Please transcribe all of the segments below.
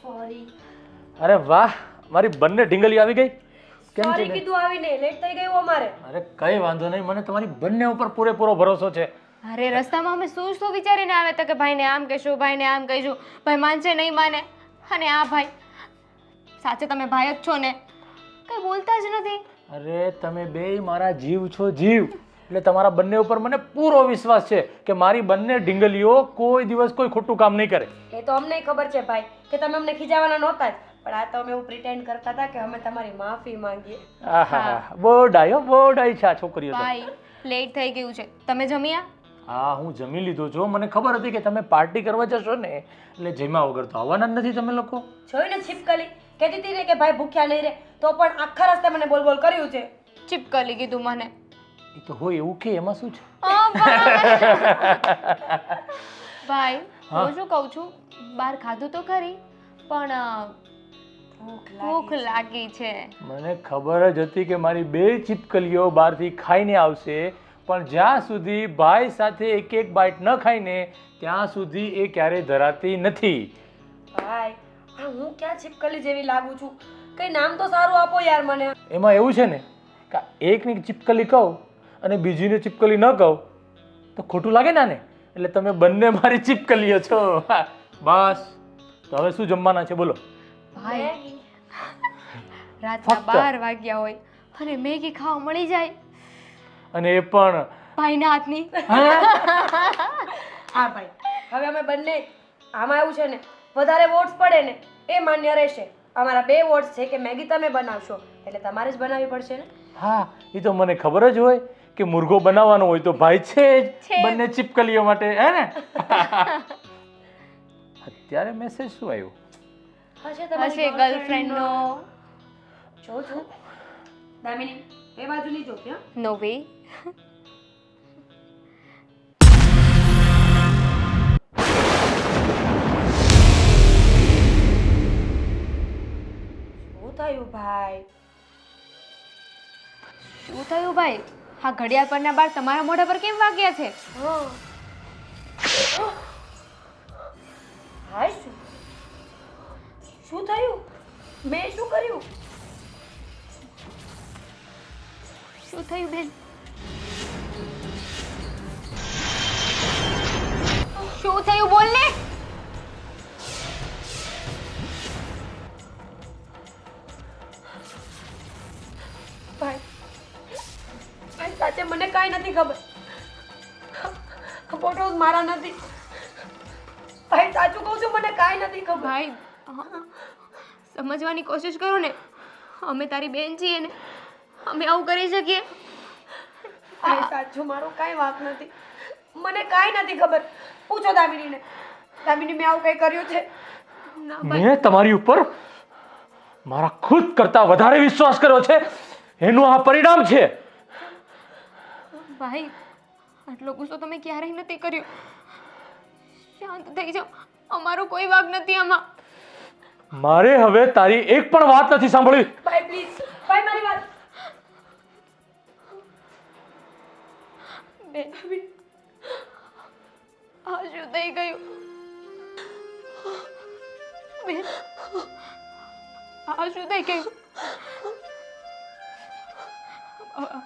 Sorry. અરે વાહ, મારી બંને ઢીંગલી આવી ગઈ. કેમ સોરી છે? કીધું આવીને લેટ થઈ ગયું અમારે. અરે કઈ વાંધો નહીં, મને તમારી બંને ઉપર પૂરેપૂરો ભરોસો છે. અરે રસ્તામાં અમે શું વિચારીને આવે તો કે ભાઈને આમ કહીશું, ભાઈને આમ કહીશું, ભાઈ માનશે નહીં માને. અને આ ભાઈ સાચે તમે ભાઈ જ છો ને, કઈ બોલતા જ નથી. અરે તમે બેય મારા જીવ છો, જીવ. એટલે તમારા બંને ઉપર મને પૂરો વિશ્વાસ છે કે મારી બંને ઢીંગલીઓ કોઈ દિવસ કોઈ ખોટું કામ નહીં કરે. એ તો અમને ખબર છે ભાઈ કે તમે અમને ખીજાવાના નહોતા જ, પણ આ તો અમે એવું પ્રિટેન્ડ કરતા હતા કે અમે તમારી માફી માંગીએ. આહા, બહુ ડાયો, બહુ ડાઈ છે આ છોકરીઓ તો. ભાઈ લેટ થઈ ગયું છે, તમે જમ્યા? હા, હું જમી લીધો છો. મને ખબર હતી કે તમે પાર્ટી કરવા જશો ને, એટલે જમ્યા વગર તો આવવાના જ નથી તમે લોકો. જોયું ને છીપકલી કહેતી હતી ને કે ભાઈ ભૂખ્યા નહીં રહે, તો પણ આખા રસ્તે મને બોલ બોલ કર્યું છે. ચીપકલી કીધું મને. એ તો હોય એવું કે એમાં શું છે? ભાઈ હું શું કહું છું, બહાર ખાધું તો ખરી પણ ભૂખ લાગી છે. મને ખબર જ હતી કે મારી બે ચીપકલીઓ બહારથી ખાઈને આવશે, પણ જ્યાં સુધી ભાઈ સાથે એક એક બાઈટ ન ખાઈને ત્યાં સુધી એ ક્યારેય ધરાતી નથી. ભાઈ આ હું ક્યાં છીપકલી જેવી લાગુ છું? કઈ નામ તો સારું આપો યાર મને. એમાં એવું છે ને કે એકની ચીપકલી કહું અને બીજીને ચીપકલી ન કહું તો ખોટું લાગે ને. એટલે તમે બંને મારી ચીપકલીઓ છો. બસ તો હવે શું જમવાના છે બોલો? ભાઈ રાતના 12 વાગ્યા હોય અને મેગી ખાવા મળી જાય, અને એ પણ ભાઈના હાથની. હા ભાઈ હવે અમે બંને આમાં એવું છે ને વધારે વોટ્સ પડે ને એ માન્ય રહેશે. અમારા 2 વોટ્સ છે કે મેગી તમે બનાવશો એટલે તમારે જ બનાવવી પડશે ને. હા, એ તો મને ખબર જ હોય કે મુર્ગો બનાવવાનો હોય તો ભાઈ છે જ બંને ચીપકલીઓ માટે, હે ને? અત્યારે મેસેજ શું આવ્યો? હશે ગર્લફ્રેન્ડ નો. જો જો દામિની એ બાજુ નહીં જોતી હા. નો વે. શું થયું ભાઈ? શું થયું ભાઈ? હા ઘડિયાળ પરના બાર તમારા મોઢા પર કેમ વાગ્યા છે? ભાઈ શું થયું? મેં શું કર્યું? શું થયું બેન? શું થયું બોલ ને? ભાઈ સાચે મને કાંઈ નથી ખબર. ફોટોઝ મારા નથી. ભાઈ સાચું કહું છું, મને કાંઈ નથી ખબર. ભાઈ સમજવાની કોશિશ કરો ને, અમે તારી બેન છીએ ને, અમે આવું કરી શકીએ? ભાઈ સાચું મારું કાંઈ વાંક નથી. મને કાંઈ નથી ખબર. પૂછો દામિનીને. દામિની મેં આવું કંઈ કર્યું છે? ના મેં તમારી ઉપર મારા ખુદ કરતા વધારે વિશ્વાસ કર્યો છે, એનું આ પરિણામ છે. ભાઈ આટલો ગુસ્સો તમે ક્યારેય નથી કર્યો. શાંત થઈ જાઓ, અમારો કોઈ વાગ નથી આમાં. મારે હવે તારી એક પણ વાત નથી સાંભળવી. ભાઈ પ્લીઝ ભાઈ મારી વાત. બેન આ શું થઈ ગયું? બેન આ શું થઈ ગયું?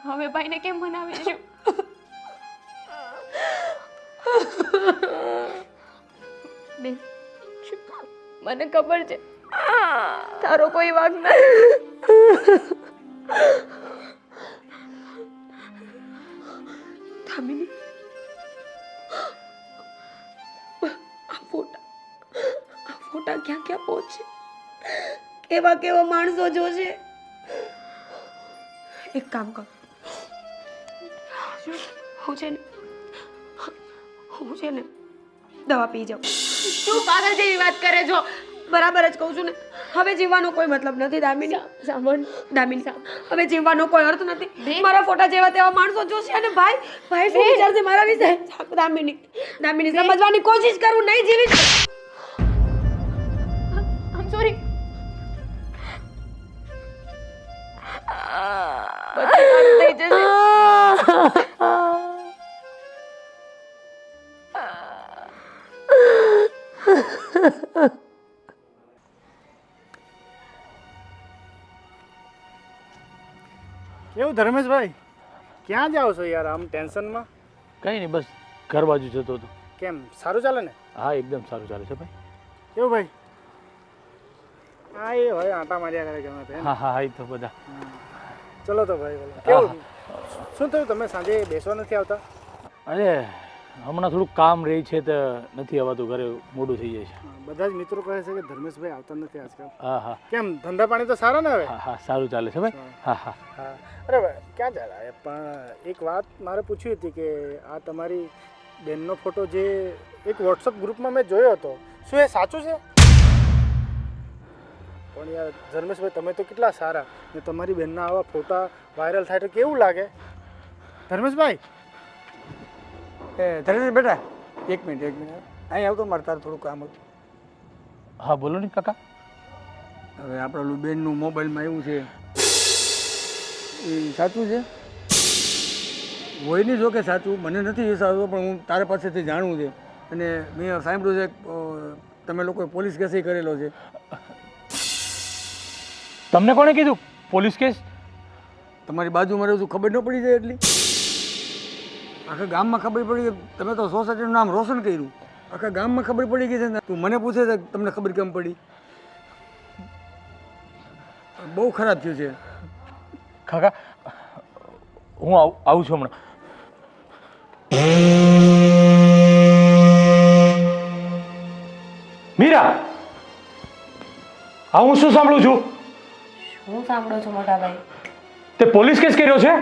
હવે ભાઈને કેમ મનાવીશું? બેન મને ખબર છે તારો કોઈ વાગ નથી. દામિની આ ફોટા ક્યાં ક્યાં પહોંચે? કેવા કેવા માણસો જોશે? એક કામ કર, હું છે ને દવા પી જાઉં. તું પાગલ જેવી વાત કરે છો. બરાબર જ કહું છું ને. હવે જીવવાનો કોઈ મતલબ નથી દામિની. સાંભળ દામિની હવે જીવવાનો કોઈ અર્થ નથી. મારા ફોટા જેવા તેવા માણસો જોશે અને ભાઈ શું વિચારશે મારા વિશે? દામિની સમજવાની કોશિશ કરું, નહીં જીવી. આમ સોરી. બધું થઈ જશે. કેવું ધર્મેશભાઈ, ક્યાં જાઓ છો યાર આમ ટેન્શનમાં? કંઈ નહીં, બસ ઘર બાજુ જતો હતો. કેમ, સારું ચાલે ને? હા, એકદમ સારું ચાલે છે ભાઈ. કેવું ભાઈ? હા, એ હોય આંટા માર્યા કરે ગમે તે. હા હા હા, એ તો બધા. ચલો તો ભાઈ, બોલો. કેવું, શું થયું, તમે સાંજે બેસવા નથી આવતા? અરે હમણાં થોડુંક કામ રહી છે તો નથી આવતું, ઘરે મોડું થઈ જાય છે. બધા જ મિત્રો કહે છે કે ધર્મેશભાઈ આવતા નથી આજકાલ. હા હા કેમ, ધંધા પાણી તો સારા ને હવે? હા હા, સારું ચાલે છે ભાઈ. હા હા. હા, અરે ભાઈ, ક્યાં ચાલે? પણ એક વાત મારે પૂછવી હતી કે આ તમારી બેનનો ફોટો જે એક વોટ્સઅપ ગ્રુપમાં મેં જોયો હતો, શું એ સાચું છે? પણ યાર ધર્મેશભાઈ, તમે તો કેટલા સારા ને તમારી બેનના આવા ફોટા વાયરલ થાય તો કેવું લાગે? ધર્મેશભાઈ, ધરેશ બેટા, એક મિનિટ અહીં આવતો, મારે તારે થોડું કામ હતું. હા બોલો ને કાકા. હવે આપણા બેનનું મોબાઈલમાં એવું છે, એ સાચું છે? હોય નહીં, જો કે સાચું મને નથી વિશ્વાસ, પણ હું તારા પાસેથી જાણવું છે. અને મેં સાંભળ્યું છે તમે લોકોએ પોલીસ કેસ કરેલો છે. તમને કોણે કીધું પોલીસ કેસ? તમારી બાજુમાં રહું છું, ખબર ન પડી જાય એટલી? આખા ગામમાં ખબર પડી ગઈ, તમે તો સોસાયટીનું નામ રોશન કર્યું, આખા ગામમાં ખબર પડી ગઈ છે ને તું મને પૂછે છે તમને ખબર કેમ પડી? બહુ ખરાબ થયું છે કાકા. હું આવું છું હમણાં. મીરા, હા હું શું સાંભળું છું? હું સાંભળો છો મોટા ભાઈ? તે પોલીસ કેસ કર્યો છે?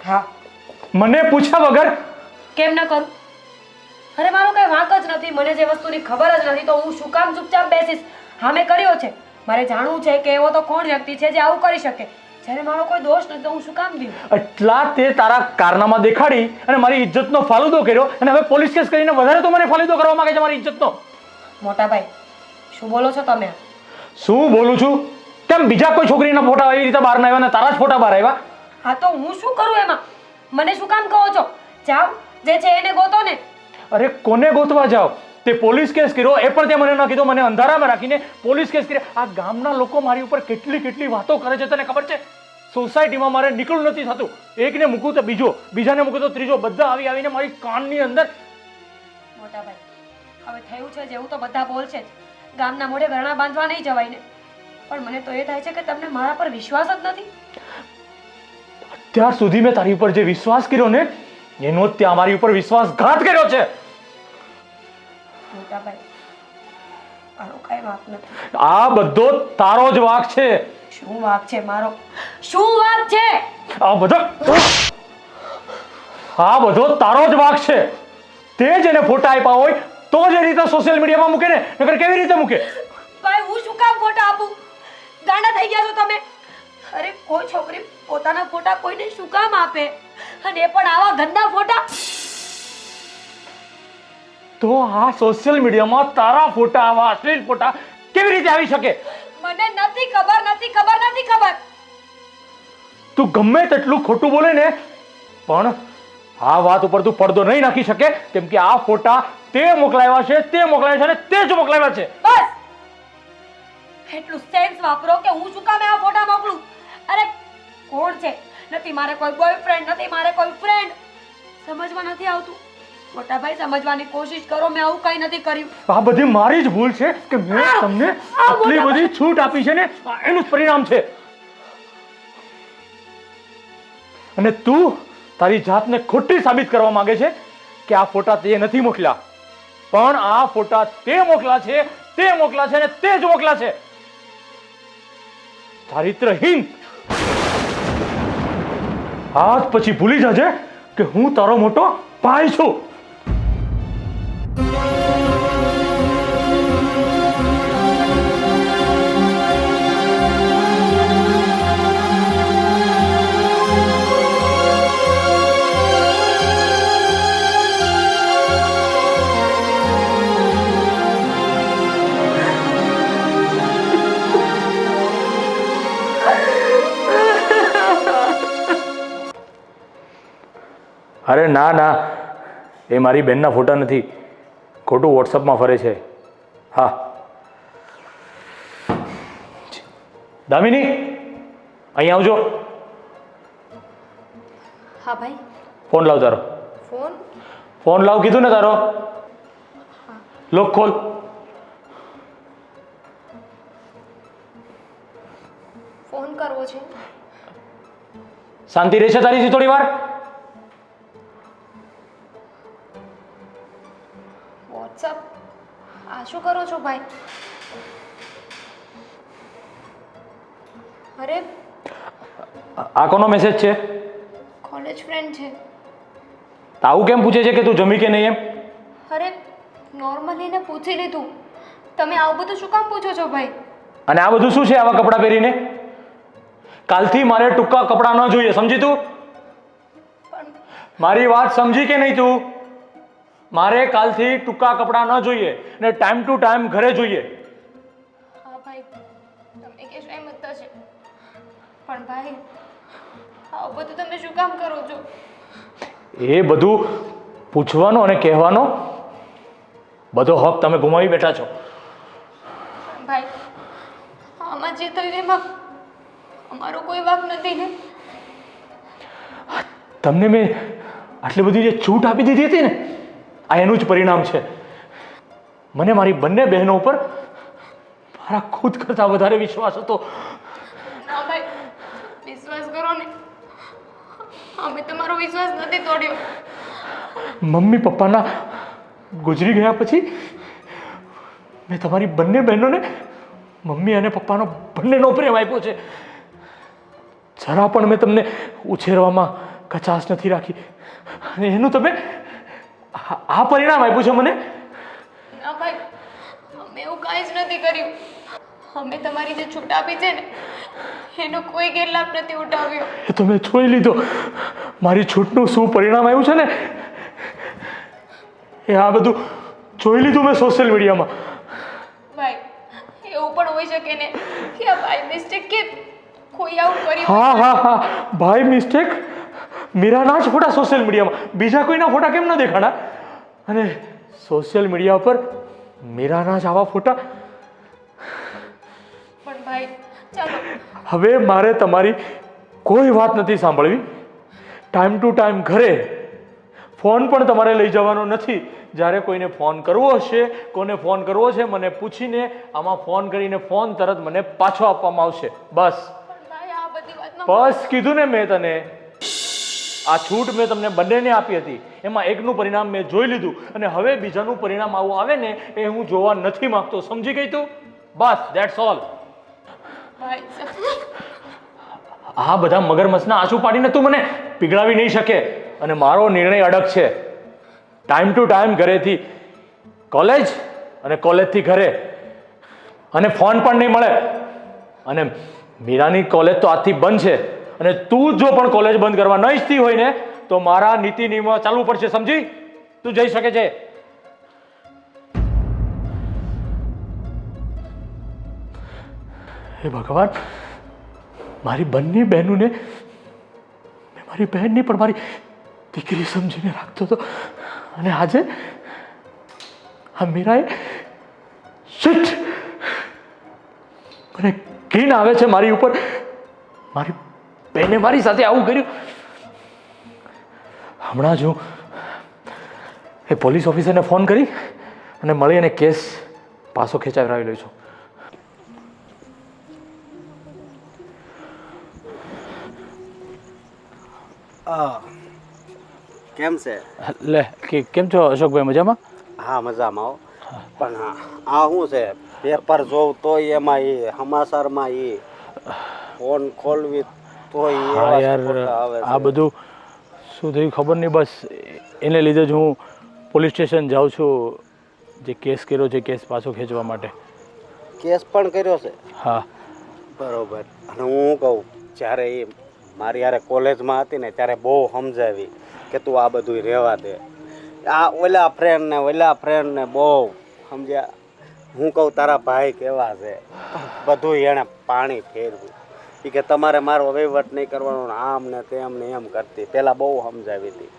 હા. મને પૂછ્યા વગર? કેમ ન કરું? અરે મારો કઈ વાંક જ નથી, મને જે વસ્તુની ખબર જ નથી તો હું શું કામ ચૂપચાપ બેસીશ? હા, મેં કર્યો છે. મારે જાણવું છે કે એવો તો કોણ વ્યક્તિ છે જે આવું કરી શકે. જ્યારે મારો કોઈ દોષ નથી તો હું શું કામ દઉં? એટલા તે તારા કારનામા દેખાડી અને મારી ઇજ્જતનો ફાલુદો કર્યો અને હવે પોલીસ કેસ કરીને વધારે તો મને ફાલુદો કરવા માંગે છે મારી ઇજ્જતનો. મોટા ભાઈ, શું બોલો છો તમે? શું બોલું છું? કેમ બીજા કોઈ છોકરીના ફોટા એવી રીતે બહાર ના આવ્યા ને તારા જ ફોટા બહાર આવ્યા? હા તો હું શું કરું એમાં? મને શું કામ કહો છો? જાઓ, જે છે એને ગોતો ને. અરે કોને ગોતવા જાઓ? તે પોલીસ કેસ કર્યો એ પણ તે મને ન કીધું, મને અંધારામાં રાખીને પોલીસ કેસ કર્યો. આ ગામના લોકો મારી ઉપર કેટલી વાતો કરે છે તને ખબર છે? સોસાયટીમાં મારે નીકળવું નથી થતું. એકને મૂકું તો બીજો, બીજાને મૂકું તો ત્રીજો, બધા આવીને મારી કાનની અંદર. મોટા ભાઈ, હવે થયું છે જેવું તો બધા બોલશે જ. ગામના મોઢે ઘરણા બાંધવા નહીં જવાય ને. પણ મને તો એ થાય છે કે તમને મારા પર વિશ્વાસ જ નથી. અત્યાર સુધી મેં તારી ઉપર જે વિશ્વાસ કર્યો ને એનો ત્યાં મારી ઉપર વિશ્વાસઘાત કર્યો છે. મોટા ભાઈ, મારો કઈ વાંક નથી. આ બધો તારો જ વાંક છે. શું વાંક છે મારો? શું વાંક છે? આ બધો તારો જ વાંક છે. તે જ એને ફોટા આપ્યા હોય તો જ એ રીતે સોશિયલ મીડિયામાં મૂકે ને, નકર કેવી રીતે મૂકે? ભાઈ, હું શું કામ ફોટા આપું? ગાંડા થઈ ગયા છો તમે? અરે કોઈ છોકરી પોતાના ફોટા કોઈને શું કામ આપે? અને એ પણ આવા ગંદા ફોટા. તો આ સોશિયલ મીડિયામાં તારા ફોટા, આવા અશ્લીલ ફોટા કેવી રીતે આવી શકે? મને નથી ખબર. તું ગમે તેટલું ખોટું બોલે ને પણ આ વાત ઉપર તું પડદો નહીં નાખી શકે, કેમ કે આ ફોટા તે મોકલાવ્યા છે અને તે જ મોકલાવ્યા છે. બસ એટલું સેન્સ વાપરો કે હું શું કામ આ ફોટા મોકલું? અરે કોણ છે? નથી મારે કોઈ બોયફ્રેન્ડ, નથી મારે કોઈ ફ્રેન્ડ. સમજવા નથી આવતું. મોટા ભાઈ, સમજવાની કોશિશ કરો. મેં આવું કઈ નથી કર્યું. આ બધી મારી જ ભૂલ છે કે મેં તમને આટલી બધી છૂટ આપી છે ને, એનું જ પરિણામ છે. અને તું તારી જાતને ખોટી સાબિત કરવા માંગે છે કે આ ફોટા તે નથી મોકલ્યા, પણ આ ફોટા તે મોકલા છે અને તે જ મોકલા છે. ચારિત્રહીન. આજ પછી ભૂલી જજે કે હું તારો મોટો ભાઈ છું. અરે ના, એ મારી બેનના ફોટા નથી, ખોટું વોટ્સઅપમાં ફરે છે. હા દામિની, અહીં આવજો. હા ભાઈ. ફોન લાવ તારો. ફોન? ફોન લાવ કીધું ને તારો. લોક ખોલ. ફોન કરવો છે? શાંતિ રહેશે તારીથી થોડી વાર? વોટ્સઅપ? આ શું કરો છો ભાઈ? અરે આ કોનો મેસેજ છે? કોલેજ ફ્રેન્ડ છે. તો આવું કેમ પૂછે છે કે તું જમી કે નહીં એમ? અરે નોર્મલી ને પૂછી લીધું. તમે આવું બધું શું કામ પૂછો છો ભાઈ? અને આ બધું શું છે આવા કપડાં પહેરીને? કાલથી મારે ટૂંકા કપડાં ન જોઈએ, સમજી તું? મારી વાત સમજી કે નહીં તું? મારે કાલથી ટૂંકા કપડાં ન જોઈએ ને ટાઈમ ટુ ટાઈમ ઘરે જોઈએ. હા ભાઈ, તમે કહેશો એમ જ થશે. પણ ભાઈ આવું બધું તમે શું કામ કરો છો? એ બધું પૂછવાનો અને કહેવાનો બધો હક તમે ગુમાવી બેઠા છો. ભાઈ આમાં જે થયું એમાં અમારો કોઈ વાંક નથી ને. તમને મેં આટલી બધી જે છૂટ આપી દીધી હતી ને, આ એનું જ પરિણામ છે. મને મારી બંને બહેનો ઉપર મારા ખુદ કરતાં વધારે વિશ્વાસ હતો. ના ભાઈ, વિશ્વાસ કરો ને, અમે તમારો વિશ્વાસ નથી તોડ્યો. મમ્મી પપ્પાના ગુજરી ગયા પછી મેં તમારી બંને બહેનોને મમ્મી અને પપ્પાનો બંનેનો પ્રેમ આપ્યો છે. જરા પણ મેં તમને ઉછેરવામાં કચાશ નથી રાખી અને એનું તમે આ પરિણામ આપ્યું છે મને. ના ભાઈ, અમે એવું કાંઈ જ નથી કર્યું. અમે તમારી જે છૂટ આપી છે ને એનો કોઈ ગેરલાભ નથી ઉઠાવ્યો. એ તો મેં જોઈ લીધો. મારી છૂટનું શું પરિણામ આવ્યું છે ને એ આ બધું જોઈ લીધું મેં સોશિયલ મીડિયામાં. ભાઈ એવું પણ હોઈ શકે ને કે આ બાય મિસ્ટેક કે કોઈ આવું કર્યું. હા હા હા, ભાઈ મિસ્ટેક. મીરાના જ ફોટા સોશિયલ મીડિયામાં, બીજા કોઈના ફોટા કેમ ન દેખાડા? અને સોશિયલ મીડિયા ઉપર મીરાના જ આવા ફોટા. પણ ભાઈ ચાલો, હવે મારે તમારી કોઈ વાત નથી સાંભળવી. ટાઈમ ટુ ટાઈમ ઘરે. ફોન પણ તમારે લઈ જવાનો નથી. જ્યારે કોઈને ફોન કરવો હશે, કોને ફોન કરવો છે મને પૂછીને આમાં ફોન કરીને ફોન તરત મને પાછો આપવામાં આવશે. બસ પણ ભાઈ આ બધી વાતમાં બસ કીધું ને મેં તને. આ છૂટ મેં તમને બંનેને આપી હતી, એમાં એકનું પરિણામ મેં જોઈ લીધું અને હવે બીજાનું પરિણામ આવું આવે ને એ હું જોવા નથી માંગતો. સમજી ગઈ તું? બસ ધેટ્સ ઓલ. ભાઈ આ બધા મગરમચ્છના આંસુ પાડીને તું મને પીગળાવી નહીં શકે. અને મારો નિર્ણય અડગ છે. ટાઈમ ટુ ટાઈમ ઘરેથી કોલેજ અને કોલેજથી ઘરે. અને ફોન પણ નહીં મળે. અને મીરાની કોલેજ તો આજથી બંધ છે અને તું જો પણ કોલેજ બંધ કરવા ન ઈચ્છતી હોય ને તો મારા નીતિ નિયમો ચાલવું પડશે. સમજી? તું જઈ શકે છે. હે ભગવાન, મારી બંને બહેનોને મેં મારી બહેન નહીં પણ મારી દીકરી સમજીને રાખતો હતો અને આજે આ મીરાએ શિટ! મને ઘીન આવે છે મારી ઉપર. મારી બહેને મારી સાથે આવું કર્યું. હમણાં જ હું એ પોલીસ ઓફિસરને ફોન કરી અને મળી અને કેસ પાછો ખેંચાવી લઉં છું. કેમ છે? લે કેમ છો અશોકભાઈ? મજામાં? હા મજામાં હો. પણ આ શું છે, પેપર જોઉં તોય એમાં એ સમાચારમાં એ ફોન ખોલવી તોય હા એવા યાર, ફોટા આવે આ છે. બધું શું થયું ખબર નહીં. બસ એને લીધે જ હું પોલીસ સ્ટેશન જાઉં છું, જે કેસ કર્યો છે કેસ પાછો ખેંચવા માટે. કેસ પણ કર્યો છે? હા. બરોબર. અને હું કહું, જ્યારે એ મારી યારે કોલેજમાં હતી ને ત્યારે બહુ સમજાવી કે તું આ બધું રહેવા દે. આ ઓલા ફ્રેન્ડને બહુ સમજ્યા. હું કહું તારા ભાઈ કેવા છે, બધું એણે પાણી ફેરવ્યું. એ કે તમારે મારો વહીવટ નહીં કરવાનો ને આમ ને તેમ ને એમ કરતી. પહેલાં બહુ સમજાવી હતી.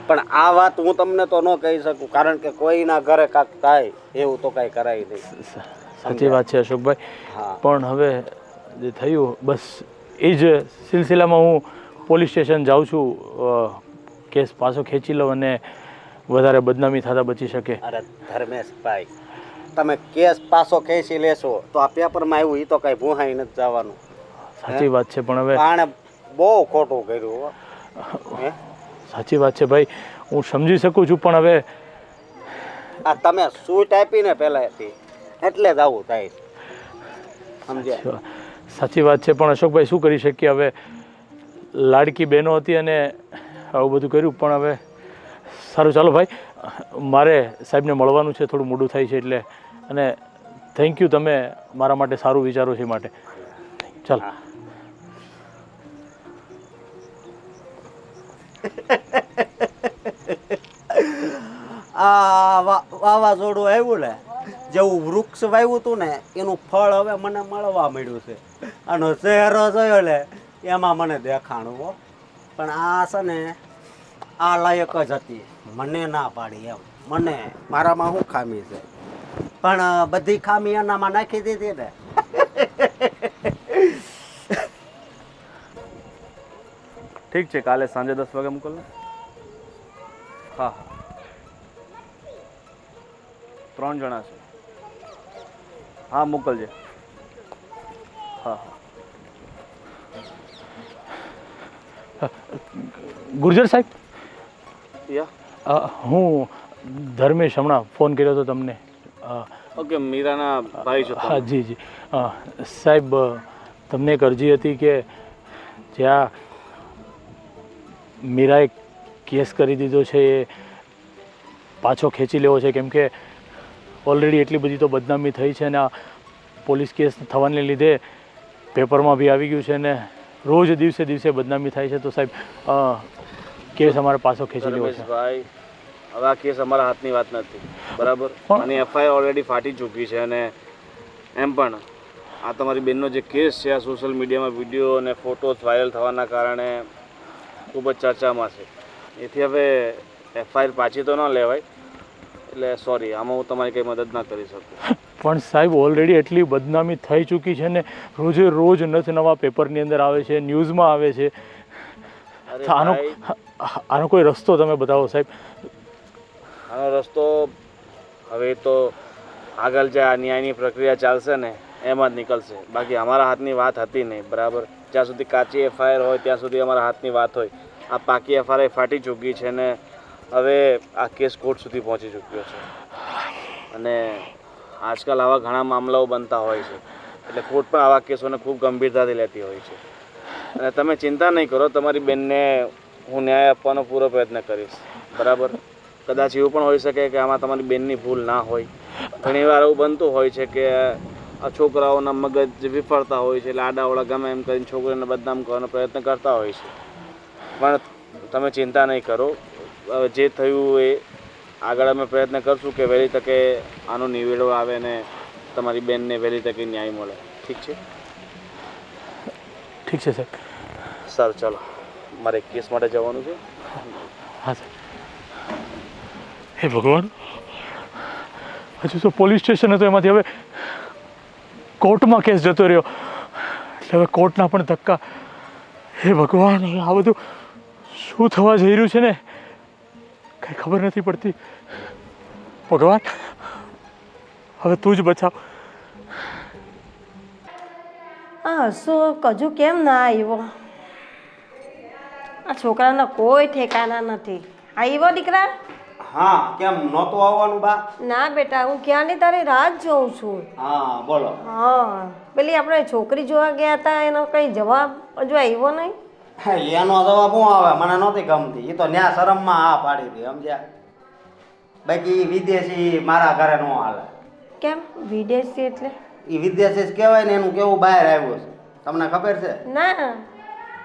પણ આ વાત હું તમને તો ન કહી શકું, કારણ કે કોઈના ઘરે કાંઈક થાય એવું તો કાંઈ કરાય નહીં. સાચી વાત છે અશોકભાઈ. હા. પણ હવે જે થયું બસ એ જ સિલસિલામાં હું પોલીસ સ્ટેશન જાઉં છું, કેસ પાછો ખેંચી લઉં અને વધારે બદનામી થતા બચી શકે. અરે ધર્મેશભાઈ, તમે કેસ પાછો ખેંચી લેશો તો આ પેપરમાં આવ્યું એ તો કાંઈ ભૂહાઈ નથી જવાનું. સાચી વાત છે, પણ હવે આણે બહુ ખોટું કર્યું હો. હે? સાચી વાત છે ભાઈ, હું સમજી શકું છું, પણ હવે આ તમે સૂટ આપીને પહેલાંથી એટલે જ આવું થાય છે. સમજ્યા? સાચી વાત છે, પણ અશોકભાઈ શું કરી શકીએ હવે? લાડકી બહેનો હતી અને આવું બધું કર્યું. પણ હવે સારું, ચાલો ભાઈ, મારે સાહેબને મળવાનું છે, થોડું મોડું થાય છે એટલે. અને થેન્ક યુ, તમે મારા માટે સારું વિચારો છે એ માટે. ચાલો. આ વાવાઝોડું આવ્યું ને, જેવું વૃક્ષ વાવ્યું હતું ને એનું ફળ હવે મને મળવા મળ્યું છે. આનો ચહેરો જોયો ને એમાં મને દેખાણું હો. પણ આ છે ને આ લાયક જ હતી, મને ના પાડી એમ. મને મારામાં શું ખામી છે, પણ બધી ખામી એનામાં નાખી દીધી ને. ઠીક છે, કાલે સાંજે 10 વાગે મોકલ ને. હા હા, 3 જણા છે. હા મોકલજે. હા હા. ગુર્જર સાહેબ, યા હું ધર્મેશ, હમણાં ફોન કર્યો હતો તમને. ઓકે, મીરાના ભાઈ છો હા તમે? જી જી. સાહેબ, તમને એક અરજી હતી કે જ્યાં મીરાએ કેસ કરી દીધો છે એ પાછો ખેંચી લેવો છે, કેમ કે ઓલરેડી એટલી બધી તો બદનામી થઈ છે અને આ પોલીસ કેસ થવાને લીધે પેપરમાં બી આવી ગયું છે ને રોજ દિવસે દિવસે બદનામી થાય છે. તો સાહેબ, કેસ અમારે પાછો ખેંચી લેવો છે. ધર્મેશભાઈ, હવે આ કેસ અમારા હાથની વાત નથી, બરાબર? અને એફઆઈઆર ઓલરેડી ફાટી ચૂકી છે. અને એમ પણ આ તમારી બેનનો જે કેસ છે આ સોશિયલ મીડિયામાં વિડીયો અને ફોટોસ વાયરલ થવાના કારણે ખૂબ જ ચર્ચામાં છે. એથી હવે એફઆઈઆર પાછી તો ન લેવાય. એટલે સોરી, આમાં હું તમારી કંઈ મદદ ના કરી શકું. પણ સાહેબ, ઓલરેડી એટલી બદનામી થઈ ચૂકી છે ને, રોજે રોજ નવા પેપરની અંદર આવે છે, ન્યૂઝમાં આવે છે. અરે તો આનો ભાઈ, આનો કોઈ રસ્તો તમે બતાવો સાહેબ. આનો રસ્તો હવે તો આગળ જે આ ન્યાયની પ્રક્રિયા ચાલશે ને એમાં જ નીકળશે. બાકી અમારા હાથની વાત હતી નહીં, બરાબર? જ્યાં સુધી કાચી એફઆઈઆર હોય ત્યાં સુધી અમારા હાથની વાત હોય. આ પાકી એફઆઈઆર ફાટી ચૂકી છે ને હવે આ કેસ કોર્ટ સુધી પહોંચી ચૂક્યો છે. અને આજકાલ આવા ઘણા મામલાઓ બનતા હોય છે, એટલે કોર્ટ પણ આવા કેસોને ખૂબ ગંભીરતાથી લેતી હોય છે. અને તમે ચિંતા નહીં કરો, તમારી બેનને હું ન્યાય આપવાનો પૂરો પ્રયત્ન કરીશ, બરાબર? કદાચ એવું પણ હોઈ શકે કે આમાં તમારી બેનની ભૂલ ના હોય. ઘણીવાર એવું બનતું હોય છે કે આ છોકરાઓના મગજ વિફરતા હોય છે, એટલે આડાવડા ગમે એમ કરીને છોકરીને બદનામ કરવાનો પ્રયત્ન કરતા હોય છે. પણ તમે ચિંતા નહીં કરો, હવે જે થયું એ આગળ અમે પ્રયત્ન કરશું કે વહેલી તકે આનો નિવેડો આવે ને તમારી બેનને વહેલી તકે ન્યાય મળે. ઠીક છે? ઠીક છે સાહેબ. સારું, ચાલો, મારે એક કેસ માટે જવાનું છે. હા સાહેબ. હે ભગવાન, હજુ તો પોલીસ સ્ટેશન હતો, એમાંથી હવે કોર્ટમાં કેસ જતો રહ્યો. એટલે હવે કોર્ટના પણ ધક્કા. હે ભગવાન, હવે આ બધું શું થવા જઈ રહ્યું છે ને કંઈ ખબર નથી પડતી. ભગવાન, હવે તું જ બચાવ. હા, અશોક હજુ કેમ ના આવ્યો? આ છોકરાના કોઈ ઠેકાના નથી. આવ્યો દીકરા? હા, કેમ નહોતું આવવાનું બા? ના બેટા, હું ક્યાંની તારી રાહ જ જોઉં છું. હા બોલો. હા, પેલી આપણે છોકરી જોવા ગયા હતા એનો કઈ જવાબ હજુ આવ્યો નહીં? એનો જવાબ શું આવે? મને નહોતી ગમતી. એ તો ન્યા શરમમાં હા પાડી હતી, સમજ્યા? બાકી વિદેશી મારા ઘરે ન હાલે. કેમ વિદેશી એટલે? એ વિદેશી જ કહેવાય ને, એનું કેવું બહાર આવ્યું છે. તમને ખબર છે? ના,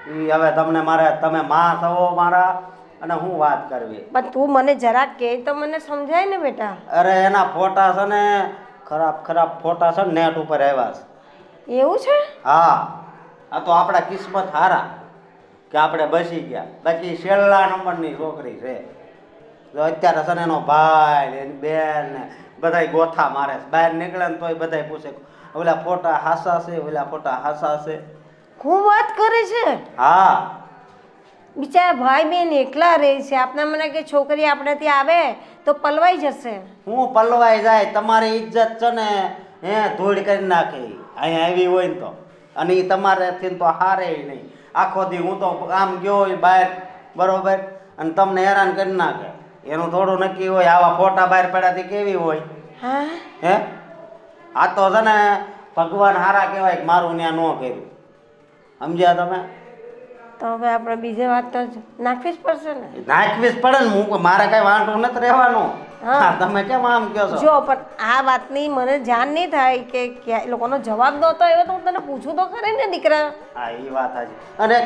એ હવે તમને તમે માં છો મારા, અને હું વાત કરવી. પણ તું મને જરાક કહે તો મને સમજાય ને બેટા. અરે એના ફોટા છે ને, ખરાબ ખરાબ ફોટા છે ને નેટ ઉપર આવ્યા છે. એવું છે? હા, આ તો આપણા કિસ્મત હારા કે આપણે બચી ગયા. બાકી છેલ્લા નંબરની છોકરી છે. જો અત્યારે છે ને એનો ભાઈ એની બેન ને બધાય ગોથા મારે છે. બહાર નીકળે ને તોય બધાય પૂછે ઓલા ફોટા હાસા છે, ઓલા ફોટા હાસા છે. હું વાત કરે છે? હા, બિચારા ભાઈ બેન એકલા રહે છે. આપના મને કે છોકરી આપણે ત્યાં આવે તો પલવાઈ જશે. હું પલવાઈ જાય, તમારી ઇજ્જત છે ને ધૂળ કરી નાખે અહીંયા આવી હોય ને તો. અને એ તમારેથી તો હારે નહીં. આખો દી હું તો આમ ગયો હોય બહાર, બરોબર, અને તમને હેરાન કરી નાખે. એનું થોડું નક્કી હોય. આવા ફોટા બહાર પડ્યાથી કેવી હોય? હા હે આ તો છે ને ભગવાન હારા કહેવાય કે મારું ત્યાં ન કર્યું. સમજ્યા તમે? તો હવે આપણે બીજી વાત તો નાખવી જ પડશે ને. નાખવી જ પડે ને. હું મારે કઈ વાંધો નથી રહેવાનું. હા તમે કેમ આમ કહો છો? જો પણ આ વાતની મને જાણ નહીં થાય કે એ લોકોનો જવાબ નહોતો આવ્યો તો હું તને પૂછું તો ખરી ને દીકરા. હા એ વાત હાજી. અને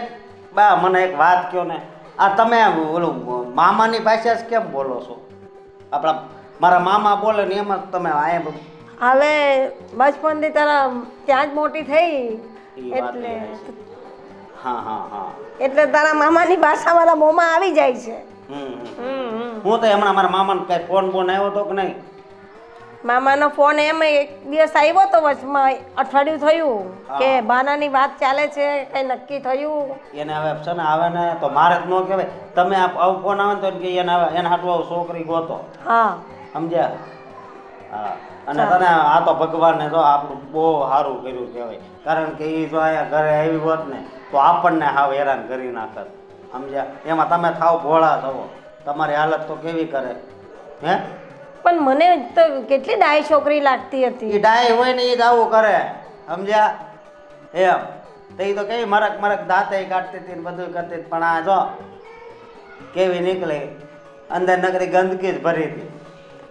બા મને એક વાત કહો ને, આ તમે ઓલું મામાની પાસે જ કેમ બોલો છો? આપણા મારા મામા બોલે ને એમ જ તમે અહીંયા હવે બચપનથી તારા ત્યાં જ મોટી થઈ ઈ વાત એટલે છે. હા હા હા. એટલે તારા મામાની ભાષા મારા મોંમાં આવી જાય છે. હું તો હમણાં મારા મામાનો કઈ ફોન આવ્યો હતો કે નહીં? મામાનો ફોન એમ એક દિવસ આવ્યો તો વચમાં અઠવાડિયું થયું કે બાનાની વાત ચાલે છે, કઈ નક્કી થયું. એને હવે છે ને આવે ને તો મારે જ ન કહેવાય. તમે આવું ફોન આવે ને તો કે એને એને હાટવા છોકરી ગોતો. હા સમજ્યા? હા. અને તને આ તો ભગવાનને જો આપણું બહુ સારું કર્યું કહેવાય. કારણ કે એ જો અહીંયા ઘરે આવી હોત ને તો આપણને હાવ હેરાન કરી નાખત. સમજ્યા? એમાં તમે થાવ ભોળા થવો. તમારી હાલત તો કેવી કરે? હે પણ મને તો કેટલી ડાય છોકરી લાગતી હતી. એ ડાય હોય ને એ જ આવું કરે. સમજ્યા? એમ તો એ તો કેવી મરક મરક દાંતે કાઢતી હતી ને બધું કરતી હતી. પણ આ જો કેવી નીકળી, અંદર નકરી ગંદકી જ ભરી હતી.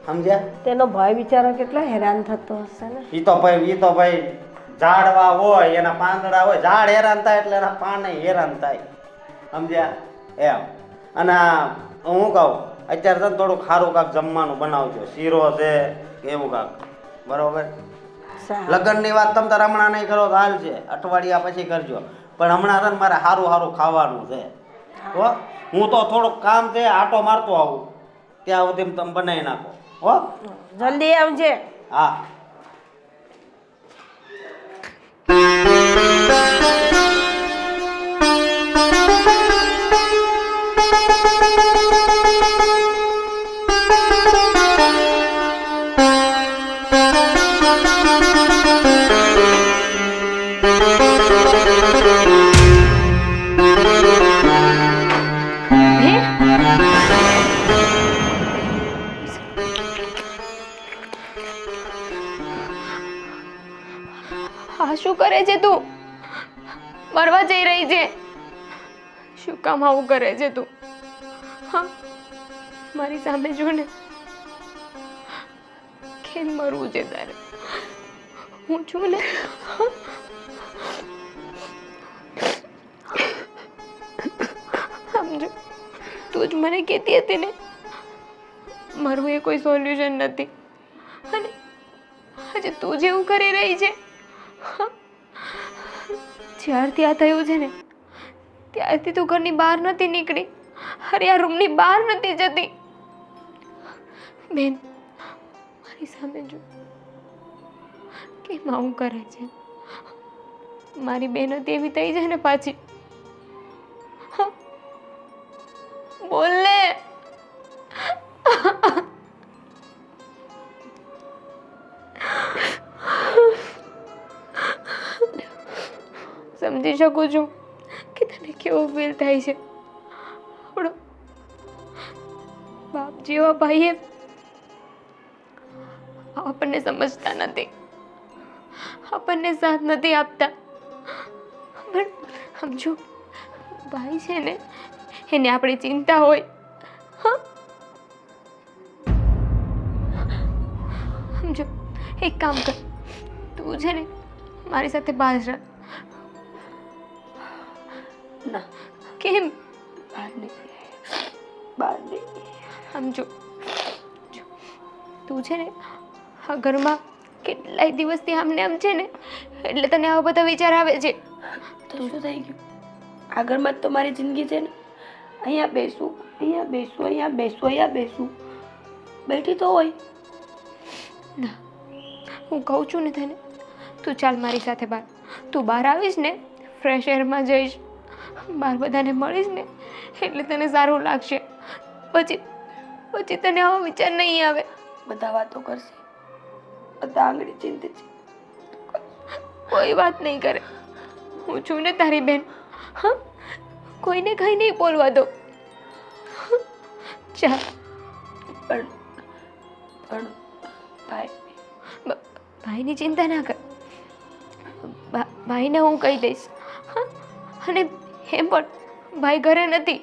સમજ્યા? તેનો ભાઈ બિચારો કેટલો હેરાન થતો હશે ને. એ તો ભાઈ ઝાડવા હોય, એના પાંદડા હોય, ઝાડ હેરાન થાય એટલે એના પાને હેરાન થાય. સમજ્યા? એમ. અને હું કહું અત્યારે તો થોડુંક સારું કાંક જમવાનું બનાવજો. શીરો છે કે એવું કાંક, બરોબર? લગ્નની વાત તમે તાર હમણાં નહીં કરો તો હાલ છે, અઠવાડિયા પછી કરજો. પણ હમણાં છે ને મારે સારું સારું ખાવાનું છે. હો હું તો થોડુંક કામ છે, આટો મારતો આવું. ત્યાં સુધી તમે બનાવી નાખો. હો જલ્દી આવજે. હા. આ શું કરે છે તું? મરવા જઈ રહી છે? શું કામ આવું કરે છે તું? હા મારી સામે જો ને. કેમ મરવું છે તારે? હું છું ને. સમજો તું જ મને કહેતી હતી ને મરવું એ કોઈ સોલ્યુશન નથી. અને આજે તું જેવું કરી રહી છે. જ્યારથી આ થયું છે ને ત્યારથી તું ઘરની બહાર નથી નીકળી. અરે આ રૂમની બહાર નથી જતી. બેન મારી સામે જો કેમ આવું કરે છે. મારી બેન હતી એવી થઈ જાય ને પાછી. બોલ ને. સમજી શકું છું કે તને કેવું ફીલ થાય છે. આપણો બાપ જેવા ભાઈએ આપણને સમજતા નથી, આપણને સાથ નથી આપતા. પણ સમજો ભાઈ છે ને એને આપણી ચિંતા હોય. સમજો એક કામ કર, તું છે ને મારી સાથે બહાર જા. ના કેમ? બહાર નહીં. સમજો તું છે ને આ ઘરમાં કેટલાય દિવસથી આમને આમ છે ને એટલે તને આવા બધા વિચાર આવે છે. તો શું થઈ ગયું? આ ઘરમાં જ તો મારી જિંદગી છે ને. અહીંયા બેસું, અહીંયા બેસું, અહીંયા બેસું, અહીંયા બેસું, બેઠી તો હોય. ના હું કહું છું ને તને, તું ચાલ મારી સાથે બહાર. તું બહાર આવીશ ને ફ્રેશ એરમાં જઈશ, બહાર બધાને મળીશ ને એટલે તને સારું લાગશે. પછી પછી તને આવો વિચાર નહીં આવે. બધા વાતો કરશે, બધા આંગળી ચિંતિત છે. કોઈ વાત નહીં કરે. હું છું ને તારી બેન. હા, કોઈને કંઈ નહીં બોલવા દો. ચા. પણ પણ ભાઈ ભાઈની ચિંતા ના કર. ભાઈને હું કહી દઈશ. હા, અને એમ પણ ભાઈ ઘરે નથી.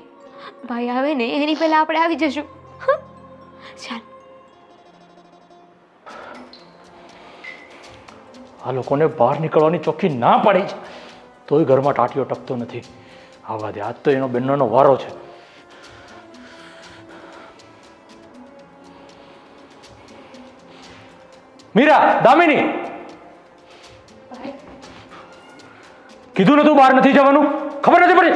ભાઈ આવે ને એની પહેલા આપણે આવી જશું. હા, ચાલ. આ લોકોને બહાર નીકળવાની ચોખ્ખી ના પાડી છે, તોય ઘરમાં ટાટીઓ ટકતો નથી. આવા દે, આજ તો એનો બેનનો વારો છે. મીરા, દામિની, કીધું નતું બહાર નથી જવાનું? ખબર નથી પડી?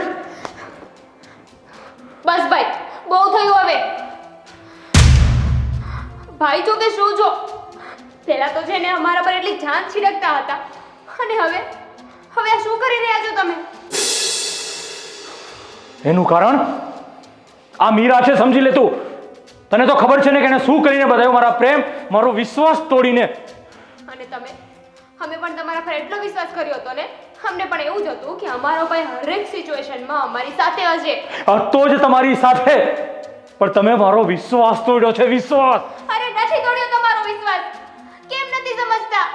બસ ભાઈ, બહુ થયું હવે. ભાઈ જો કે શું જો, પહેલા તો છે ને અમારા પર એટલી જાન છિડકતા હતા, અને હવે આ શું કરી રહ્યા છો તમે? એનું કારણ આ મીરા છે, સમજી લે તું. તને તો ખબર છે ને કે એને શું કરીને બતાવ્યો મારા પ્રેમ, મારો વિશ્વાસ તોડીને. અને અમે પણ તમારા પર એટલો વિશ્વાસ કર્યો હતો ને. અમને પણ એવું જ હતું કે અમારો ભાઈ હરેક સિચ્યુએશનમાં અમારી સાથે હશે. તો જ તમારી સાથે, પણ તમે મારો વિશ્વાસ તોડ્યો છે. વિશ્વાસ અરે નથી તોડ્યો તમારો વિશ્વાસ. કેમ નથી સમજતા?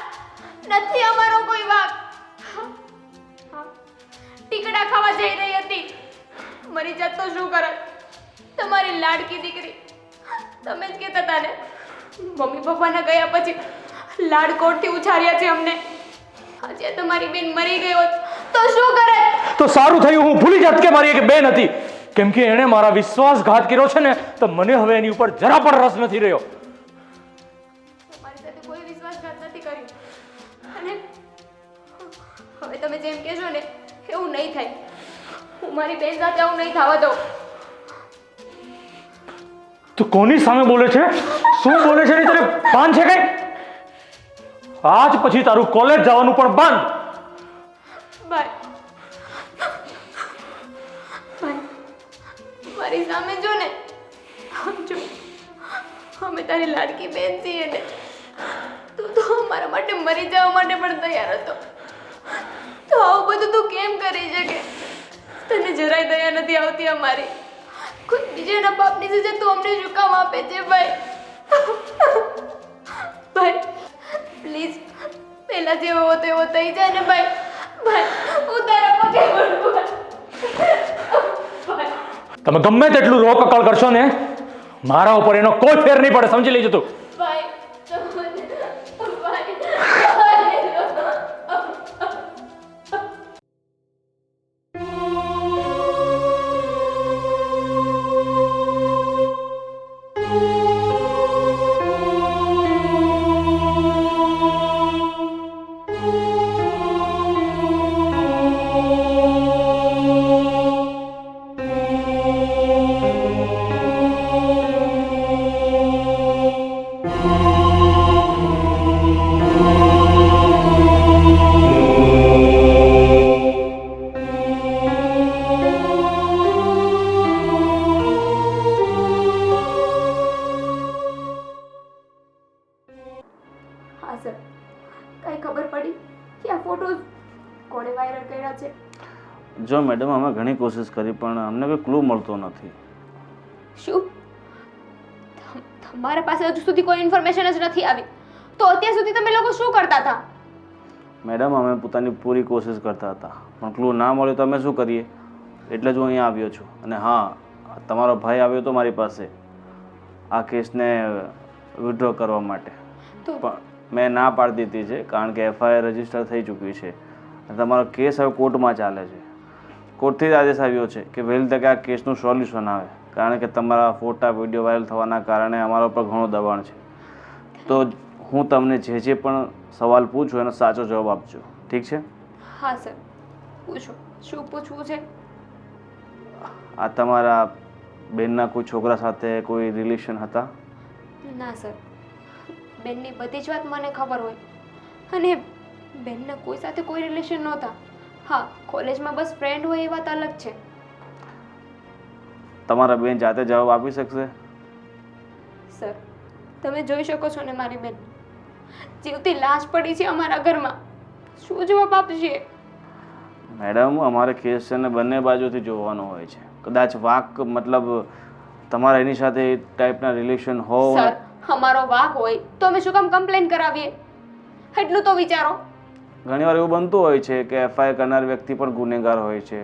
નથી અમારો કોઈ વાંક. ટીકડા ખાવા જઈ રહી હતી, મરી જાત તો શું કરત? તમારી લાડકી દીકરી. તમે જ કહેતા હતા ને, મમ્મી પપ્પાના ગયા પછી લાડકોટથી ઉછાર્યા છે અમને. આજે તમારી બેન મરી ગઈ હોત તો શું કરત? તો સારું થયું, હું ભૂલી જાત કે મારી એક બેન હતી. કેમ કે એણે મારા વિશ્વાસઘાત કર્યો છે ને, તો મને હવે એની ઉપર જરા પણ રસ નથી રહ્યો. તમારી સાથે કોઈ વિશ્વાસઘાત નથી કર્યું, અને હવે તમે જેમ કહેશો ને એવું નહીં થાય. હું મારી બેન સાથે આવું નહીં થવા દઉં. તું કોની સામે બોલે છે? શું બોલે છે? તને ભાન છે કઈ? આજ પછી તારું કોલેજ જવાનું પણ બંધ. ભાઈ, મારી સામે જો ને, જો અમે તારી લાડકી બેન છીએ ને. તું તો અમારા માટે મરી જવા માટે પણ તૈયાર હતો. તો આવું બધું તું કેમ કરી શકે? તને જરાય દયા નથી આવતી અમારી. કોઈ બીજાના પાપની સજા તું અમને શું કામ આપે છે ભાઈ? ભાઈ પ્લીઝ, પહેલા જેવો હતો એવો થઈ જાય ને ભાઈ. ભાઈ, હું તારા પગે પડું. તમે ગમે તેટલું રોક અકળ કરશો ને, મારા ઉપર એનો કોઈ ફેર નહીં પડે. સમજી લેજો તું. ભાઈ, હા સર, કઈ ખબર પડી કે આ ફોટોઝ કોણે વાયરલ કર્યા છે? જો મેડમ, અમે ઘણી કોશિશ કરી પણ અમને કોઈ ક્લુ મળતો નથી. શું તમારા પાસે હજુ સુધી કોઈ ઇન્ફોર્મેશન જ નથી આવી? તો અત્યાર સુધી તમે લોકો શું કરતા હતા? મેડમ, અમે પોતાની પૂરી કોશિશ કરતા હતા, પણ ક્લુ ના મળ્યો તો અમે શું કરીએ? એટલે જ હું અહીંયા આવ્યો છું. અને હા, તમારો ભાઈ આવ્યો હતો મારી પાસે આ કેસને વિડ્રો કરવા માટે, પણ મેં ના પાડી દીધી છે, કારણ કે FIR રજીસ્ટર થઈ ચૂકી છે. તમારો કેસ હવે કોર્ટમાં ચાલે છે. કોર્ટથી જ આદેશ આવ્યો છે કે વહેલી તકે આ કેસનું સોલ્યુશન આવે, કારણ કે તમારા ફોટા વિડીયો વાયરલ થવાના કારણે અમારા ઉપર ઘણું દબાણ છે. તો હું તમને જે પણ સવાલ પૂછું એનો સાચો જવાબ આપજો, ઠીક છે? હા સર, પૂછો. શું પૂછવું છે? આ તમારા બેનના કોઈ છોકરા સાથે કોઈ રિલેશન હતા? ના સર, બેનની બધી જ વાત મને ખબર હોય, અને બેનના કોઈ સાથે કોઈ રિલેશન નહોતા. હા, કોલેજમાં બસ ફ્રેન્ડ હોય એ વાત અલગ છે. તમારા બેન જાતે જવાબ આપી શકશે? સર, તમે જોઈ શકો છો ને મારી બેન જીવતી લાશ પડી છે અમારા ઘરમાં. શું જવાબ આપશે? મેડમ, અમારે કેસ છે ને બંને બાજુથી જોવાનો હોય છે. કદાચ વાંક મતલબ તમારા એની સાથે એ ટાઈપના રિલેશન હોય. સર, અમારો વાંક હોય તો અમે શું કામ કમ્પ્લેન કરાવીએ? એટલું તો વિચારો. ઘણીવાર એવું બનતું હોય છે કે એફઆઈઆર કરનાર વ્યક્તિ પણ ગુનેગાર હોય છે.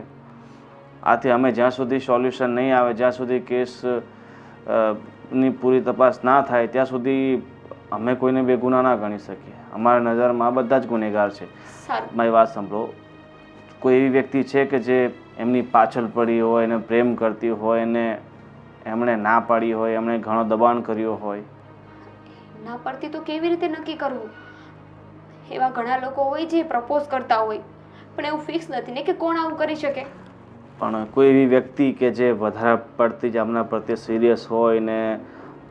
આથી અમે જ્યાં સુધી સોલ્યુશન નહીં આવે, જ્યાં સુધી કેસ ની પૂરી તપાસ ના થાય ત્યાં સુધી અમે કોઈને બેગુનાહ ના ગણી શકીએ. અમારા નજરમાં બધા જ ગુનેગાર છે. સારું, મારી વાત સાંભળો. કોઈ એવી વ્યક્તિ છે કે જે એમની પાછળ પડી હોય, એને પ્રેમ કરતી હોય, એને એમણે ના પાડી હોય, એમણે ઘણો દબાણ કર્યો હોય? ના પડતી તો કેવી રીતે નક્કી કરવું? એવા ઘણા લોકો હોય જે પ્રપોઝ કરતા હોય, પણ એવું ફિક્સ નથી ને કે કોણ આવું કરી શકે. પણ કોઈ એવી વ્યક્તિ કે જે વધારે પડતી જ આમના પ્રત્યે સિરિયસ હોય ને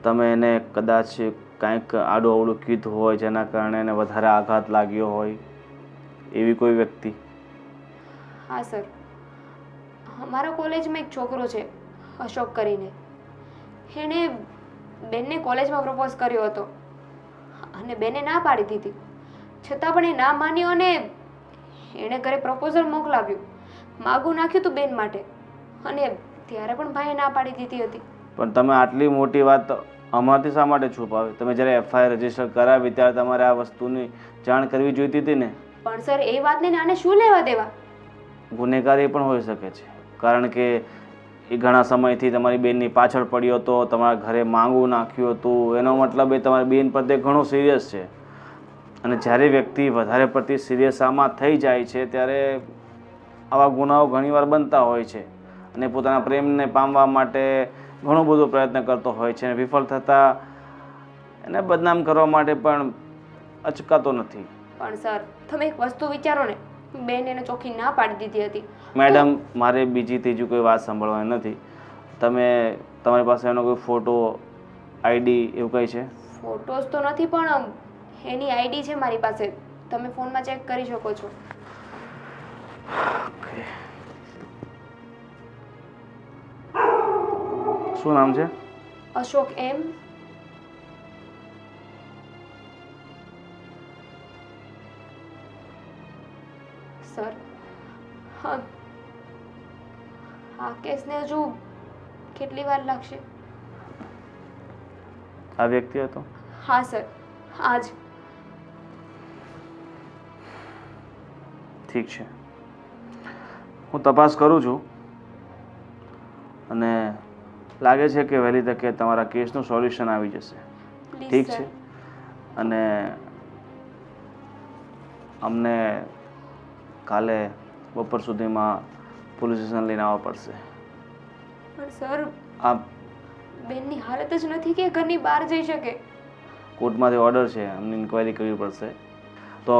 તમે એને કદાચ કાંઈક આડું અવળું કીધું હોય જેના કારણે એને વધારે આઘાત લાગ્યો હોય, એવી કોઈ વ્યક્તિ? હા સર, અમારા કોલેજમાં એક છોકરો છે અશોક કરીને. એણે બેનને કોલેજમાં પ્રપોઝ કર્યો હતો અને બેને ના પાડી દીધી. છતાં પણ એ ના માન્યો અને એણે ઘરે પ્રપોઝલ મોકલાવ્યું, માગું નાખ્યું હતું બેન માટે, અને ત્યારે પણ ભાઈએ ના પાડી દીધી હતી. પણ તમે આટલી મોટી વાત અમારથી શા માટે છુપાવી? તમે જ્યારે એફઆઈઆર રજીસ્ટર કરાવી ત્યારે તમારે આ વસ્તુની જાણ કરવી જોઈતી હતી ને? પણ સર, એ વાતને આને શું લેવા દેવા? ગુનેગારી પણ હોઈ શકે છે, કારણ કે એ ઘણા સમયથી તમારી બેનની પાછળ પડ્યો હતો, તમારા ઘરે માંગવું નાખ્યું હતું. એનો મતલબ એ તમારી બેન પ્રત્યે ઘણો સિરિયસ છે. અને જ્યારે વ્યક્તિ વધારે પડતી સિરિયસ આમાં થઈ જાય છે ત્યારે આવા ગુનાઓ ઘણીવાર બનતા હોય છે અને પોતાના પ્રેમને પામવા માટે ઘણો બધો પ્રયત્ન કરતો હોય છે અને વિફળ થતાં એને બદનામ કરવા માટે પણ અચકાતો નથી. પણ સર, તમે એક વસ્તુ વિચારો ને, બેન એને ચોખ્ખી ના પાડી દીધી હતી. મેડમ, મારે બીજી ત્રીજી કોઈ વાત સાંભળવાની નથી. તમારી પાસે એનો કોઈ ફોટો, આઈડી એવું કંઈ છે? ફોટોસ તો નથી, પણ એની આઈડી છે મારી પાસે. તમે ફોનમાં ચેક કરી શકો છો. શું નામ છે? અશોક એમ. સર, હા, આ કેસને હજુ કેટલી વાર લાગશે? આ વ્યક્તિ હતો? હા સર, આજ. ઠીક છે, હું તપાસ કરું છું અને લાગે છે કે વહેલી તકે તમારા કેસનું સોલ્યુશન આવી જશે. ઠીક છે, અને અમને કાલે બપોર સુધીમાં પોલીસ સ્ટેશન લઈને આવવા પડશે. પણ સર, આ બેનની હાલત જ નથી કે ઘરની બહાર જઈ શકે. કોર્ટમાંથી ઓર્ડર છે, અમને ઇન્ક્વાયરી કરવી પડશે. તો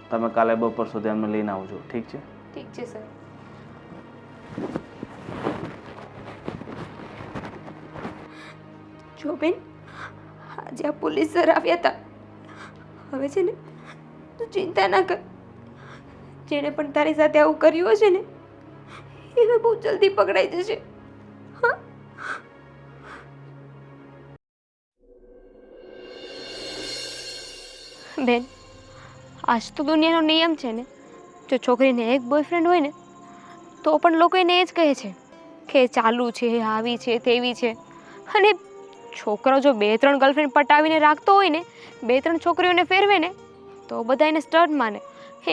તમે કાલે બપોર સુધી અમને લઈને આવજો. ઠીક છે? ઠીક છે સર. જો બેન, આજે આ પોલીસ સર આવ્યા હતા. હવે છે ને, તું ચિંતા ના કર. જેણે પણ તારી સાથે આવું કર્યું હશે ને, એ હવે બહુ જલ્દી પકડાઈ જશે. હા. બેન, આજ તો દુનિયાનો નિયમ છે ને, જો છોકરીને એક બોયફ્રેન્ડ હોય ને તો પણ લોકો એને એ જ કહે છે કે ચાલુ છે, આવી છે, તેવી છે. અને છોકરો જો 2-3 ગર્લફ્રેન્ડ પટાવીને રાખતો હોય ને, 2-3 છોકરીઓને ફેરવે ને, તો બધા એને સ્ટડ માને.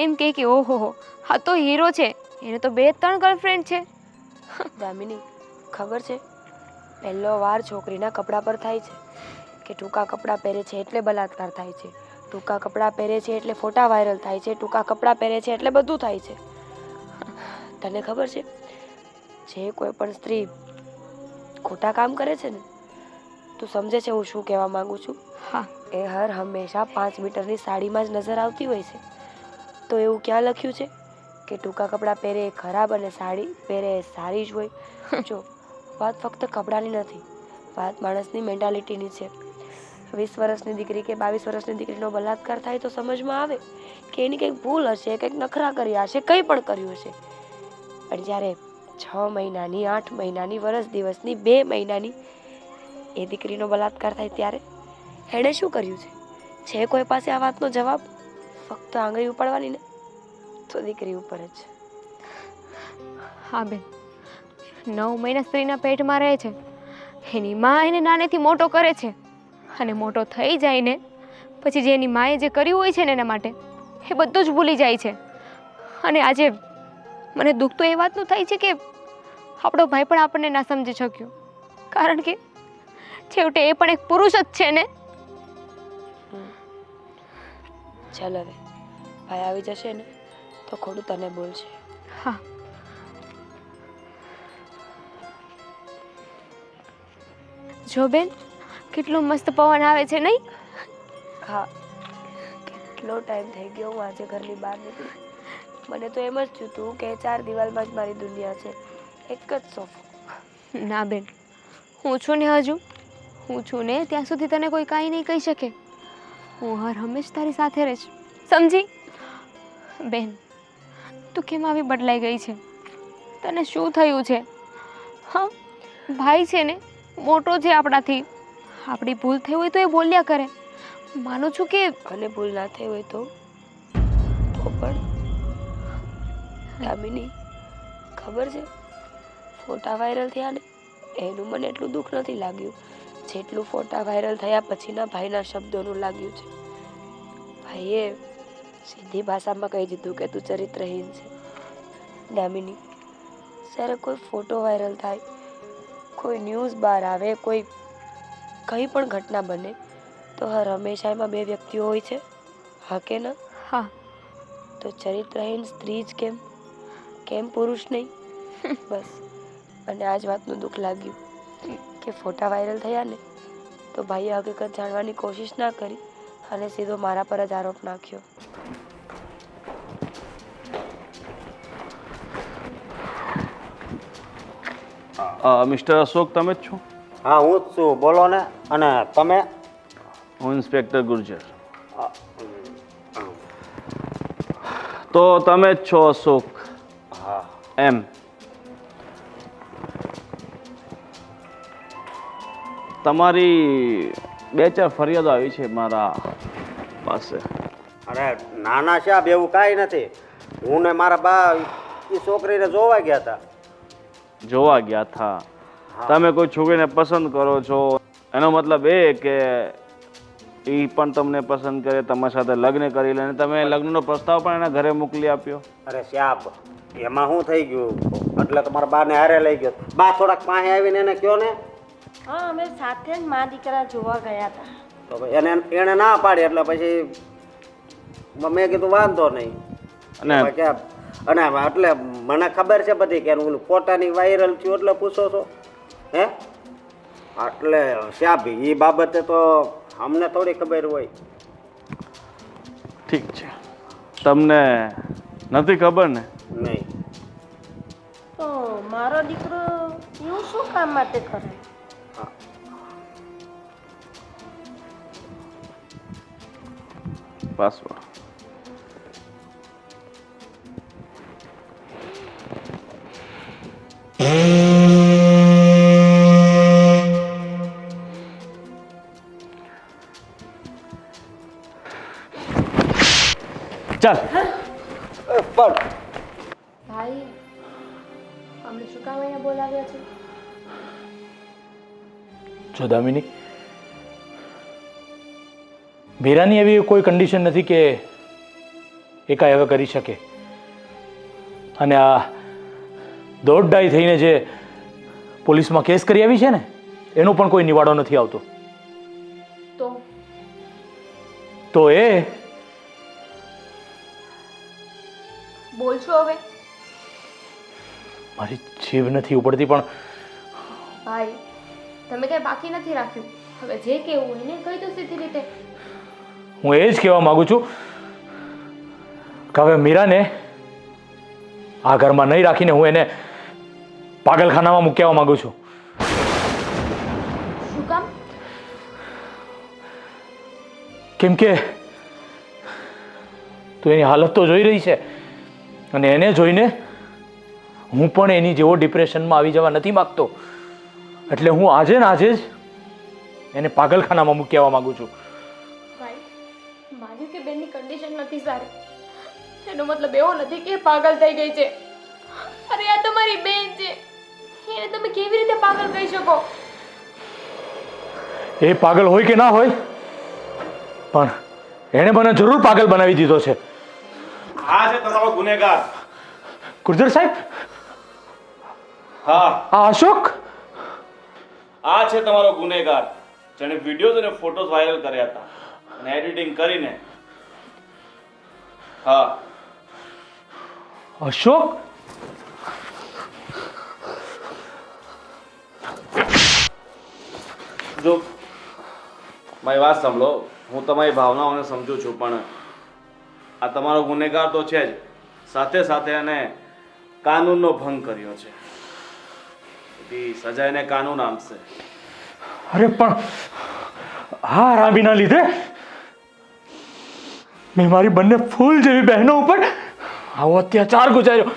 એમ કહે કે ઓહો હો, આ તો હીરો છે, એને તો 2-3 ગર્લફ્રેન્ડ છે. દામિની, ખબર છે, પહેલો વાર છોકરીના કપડાં પર થાય છે કે ટૂંકા કપડાં પહેરે છે એટલે બલાત્કાર થાય છે, ટૂંકા કપડાં પહેરે છે એટલે ફોટા વાયરલ થાય છે, ટૂંકા કપડાં પહેરે છે એટલે બધું થાય છે. તને ખબર છે, જે કોઈ પણ સ્ત્રી ખોટા કામ કરે છે ને, તું સમજે છે હું શું કહેવા માંગુ છું? હા. એ હર હંમેશા 5 મીટરની સાડીમાં જ નજર આવતી હોય છે. તો એવું ક્યાં લખ્યું છે કે ટૂંકા કપડાં પહેરે એ ખરાબ અને સાડી પહેરે એ સારી જ હોય? જો, વાત ફક્ત કપડાની નથી, વાત માણસની મેન્ટાલિટીની છે. 20 વર્ષની દીકરી કે 22 વર્ષની દીકરીનો બલાત્કાર થાય તો સમજમાં આવે કે એની કંઈક ભૂલ હશે, કંઈક નખરા કર્યા હશે, કંઈ પણ કર્યું હશે. પણ જ્યારે 6 મહિનાની, 8 મહિનાની, વર્ષ દિવસની, 2 મહિનાની એ દીકરીનો બલાત્કાર થાય ત્યારે એણે શું કર્યું છે કોઈ પાસે આ વાતનો જવાબ? ફક્ત આંગળી ઉપાડવાની ને તો દીકરી ઉપર જ. હા બેન, 9 મહિના સ્ત્રીના પેટમાં રહે છે, એની માં એને નાનેથી મોટો કરે છે અને મોટો થઈ જાય ને પછી જે એની માએ જે કર્યું હોય છે ને એના માટે એ બધું જ ભૂલી જાય છે. અને આજે મને દુઃખ તો એ વાતનું થાય છે કે આપણો ભાઈ પણ આપણને ના સમજી શક્યો, કારણ કે છેવટે એ પણ એક પુરુષ જ છે ને. ચાલ હવે ભાઈ આવી જશે ને તો ખોટું તને બોલશે. હા, જો બેન કેટલો મસ્ત પવન આવે છે નહીં? હા, કેટલો ટાઈમ થઈ ગયો હું આજે ઘરની બહાર નીકળી. મને તો એમ જ થયું હતું કે 4 દિવાલમાં જ મારી દુનિયા છે, એક જ સોફો. ના બેન, હું છું ને, હજુ હું છું ને ત્યાં સુધી તને કોઈ કાંઈ નહીં કહી શકે. હું હર હંમેશ તારી સાથે રહીશ, સમજી? બેન, તું કેમ આવી બદલાઈ ગઈ છે? તને શું થયું છે? હા, ભાઈ છે ને મોટો છે આપણાથી, આપણી ભૂલ થઈ હોય તો એ બોલ્યા કરે, માનું છું કે. અને ભૂલ ના થઈ હોય તો પણ દામિની, ખબર છે ફોટા વાયરલ થયા ને એનું મને એટલું દુઃખ નથી લાગ્યું જેટલું ફોટા વાયરલ થયા પછીના ભાઈના શબ્દોનું લાગ્યું છે. ભાઈએ સીધી ભાષામાં કહી દીધું કે તું ચરિત્રહીન છે. દામિની, જ્યારે કોઈ ફોટો વાયરલ થાય, કોઈ ન્યૂઝ બહાર આવે, કોઈ કંઈ પણ ઘટના બને તો હર હંમેશા એમાં 2 વ્યક્તિઓ હોય છે, હા કે ના? હા. તો ચરિત્રહીન સ્ત્રી જ કેમ? કેમ પુરુષ નહીં? બસ. અને આ જ વાતનું દુઃખ લાગ્યું કે ફોટા વાયરલ થયા ને તો ભાઈએ હકીકત જાણવાની કોશિશ ના કરી અને સીધો મારા પર જ આરોપ નાખ્યો. મિસ્ટર અશોક, તમે જ છો? હા, હું જ છું, બોલો ને. અને તમે? હું ઇન્સ્પેક્ટર ગુર્જર. તો તમે જ છો અશોક? હા. એમ તમારી 2-4 ફરિયાદો આવી છે મારા પાસે. અરે નાના સાહેબ, એવું કાંઈ નથી. હું ને મારા બા એ છોકરીને જોવા ગયા હતા. જોવા ગયા હતા? તમે કોઈ છોકરીને પસંદ કરો છો એનો મતલબ એ કે એ પણ તમને પસંદ કરે, તમારી સાથે લગ્ન કરી લે, તમે લગ્નનો પ્રસ્તાવ પણ એના ઘરે મોકલી આપ્યો? અરે સાહેબ, એમાં શું થઈ ગયું એટલે તમારા બાને હારે લઈ ગયો. બા થોડાક પાસે આવીને એને કહો ને. હા, અમે સાથે જ મા દીકરા જોવા ગયા હતા. તો એને ના પાડી એટલે પછી મેં કીધું વાંધો નહીં. અને એટલે મને ખબર છે બધી કે ઓલું ફોટાની વાયરલ થયું એટલે પૂછો છો હે? એટલે સાહેબ એ બાબતે તો અમને થોડી ખબર હોય. ઠીક છે, તમને નથી ખબર ને? નહીં. તો મારો દીકરો એવું શું કામ માટે કરે? પાસવર્ડ. ચાલ. પણ ભાઈ, અમને શું કામ અહીંયા બોલાવ્યા છે? જો દામિની, મીરાની એવી કોઈ કન્ડિશન નથી કે એ કાંઈ હવે કરી શકે. અને આ દોડડાઈ થઈને જે પોલીસમાં કેસ કરી આવી છે ને એનો પણ કોઈ નિવાડો નથી આવતો. તો એ બોલશો હવે? મારી જીભ નથી ઉપડતી પણ ભાઈ, તમે કઈ બાકી નથી રાખ્યું. હવે જે કેવું એને કહી દો સીધી રીતે. હું એ જ કહેવા માંગુ છું કે હવે મીરાને આ ઘરમાં નહીં રાખીને હું એને પાગલખાનામાં મૂકી આવવા માંગુ છું. શું કામ? કેમ કે તું એની હાલત તો જોઈ રહી છે અને એને જોઈને હું પણ એની જેવો ડિપ્રેશનમાં આવી જવા નથી માગતો. એટલે હું આજે ને આજે જ એને પાગલખાનામાં મૂકી આવવા માંગુ છું. ભાઈ માન્યું કે બેનની કન્ડિશન નથી સારી, એનો મતલબ એવો નથી કે પાગલ થઈ ગઈ છે. અરે આ તમારી બેન છે, એને તમે કેવી રીતે પાગલ કહી શકો? એ પાગલ હોય કે ના હોય, પણ એણે મને જરૂર પાગલ બનાવી દીધો છે. આ છે તમારો ગુનેગાર. ગુર્જર સાહેબ, હા, આ અશોક. આ છે તમારો ગુનેગાર, જેણે વિડીયોઝ અને ફોટોઝ વાયરલ કર્યા હતા અને એડિટિંગ કરીને. હા, અશોક? જો મારી વાત સાંભળો, હું તમારી ભાવનાઓને સમજુ છું, પણ આ તમારો ગુનેગાર તો છે જ, સાથે સાથે એને કાનૂનનો ભંગ કર્યો છે. એથી સજા એને કાનૂન આપશે. અરે પણ આ રામીના લીધે મેં મારી બંને ફૂલ જેવી બહેનો ઉપર આવો અત્યાચાર ગુજાર્યો.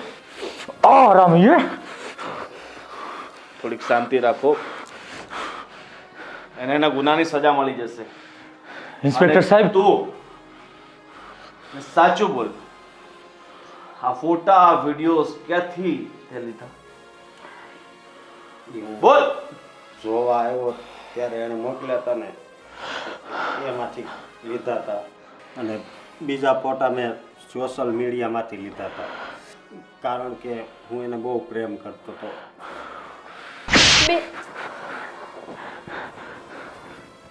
આ રામીએ થોડીક શાંતિ રાખો, એને એના ગુનાની સજા મળી જશે. ઇન્સ્પેક્ટર સાહેબ, તું સાચું બોલ, આ ફોટા આ વિડીયોઝ ક્યાંથી તે લીધા? બોલ. જોવા આવ્યો ત્યારે એણે મોકલ્યા હતા ને, એમાંથી લીધા હતા. અને બીજા ફોટા મેં સોશિયલ મીડિયામાંથી લીધા હતા, કારણ કે હું એને બહુ પ્રેમ કરતો હતો.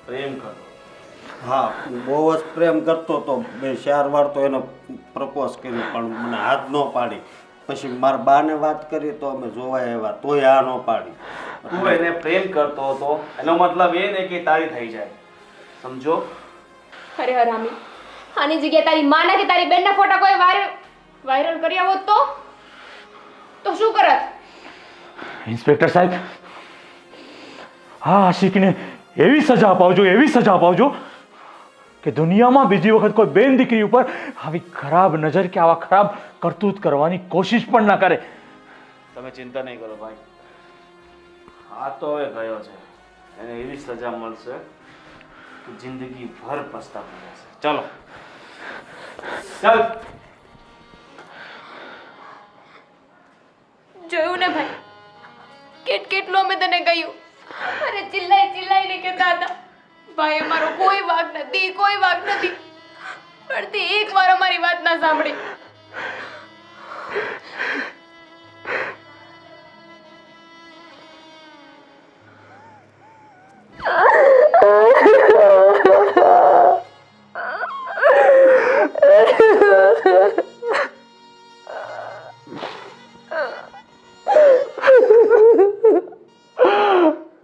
પ્રેમ કરો? હા, બહુ જ પ્રેમ કરતો હતો. મેં 4 વાર તો એને પ્રપોઝ કર્યું, પણ મને હાથ ન પાડી. પછી મારા બાને વાત કરી તો અમે જોવા આવ્યા, તોય આ ન પાડી. તું એને પ્રેમ કરતો હતો, એનો મતલબ એ નહીં કે તારી થઈ જાય, સમજો? અરે હરામી, આની જગ્યાએ તારી માના કે તારી બેનના ફોટા કોઈ વાયરલ કર્યા હોત તો શું કરત? ઇન્સ્પેક્ટર સાહેબ, હા આશિકને એવી સજા અપાવજો, એવી સજા અપાવજો કે દુનિયામાં બીજી વખત કોઈ બેન દીકરી ઉપર આવી ખરાબ નજર કે આવા ખરાબ કરતૂત કરવાની કોશિશ પણ ના કરે. તમે ચિંતા નહીં કરો ભાઈ, આ તો હવે ગયો છે, એને એવી સજા મળશે કે જિંદગી ભર પસ્તાવા રહેશે. ચલો ચાલ. જોયું ને ભાઈ, કેટલું અમે તને કહ્યું, અરે ચિલ્લાઈને કહેતા હતા ભાઈ અમારો કોઈ વાંક નથી, કોઈ વાંક નથી, પણ તે એક વાર અમારી વાત ના સાંભળી.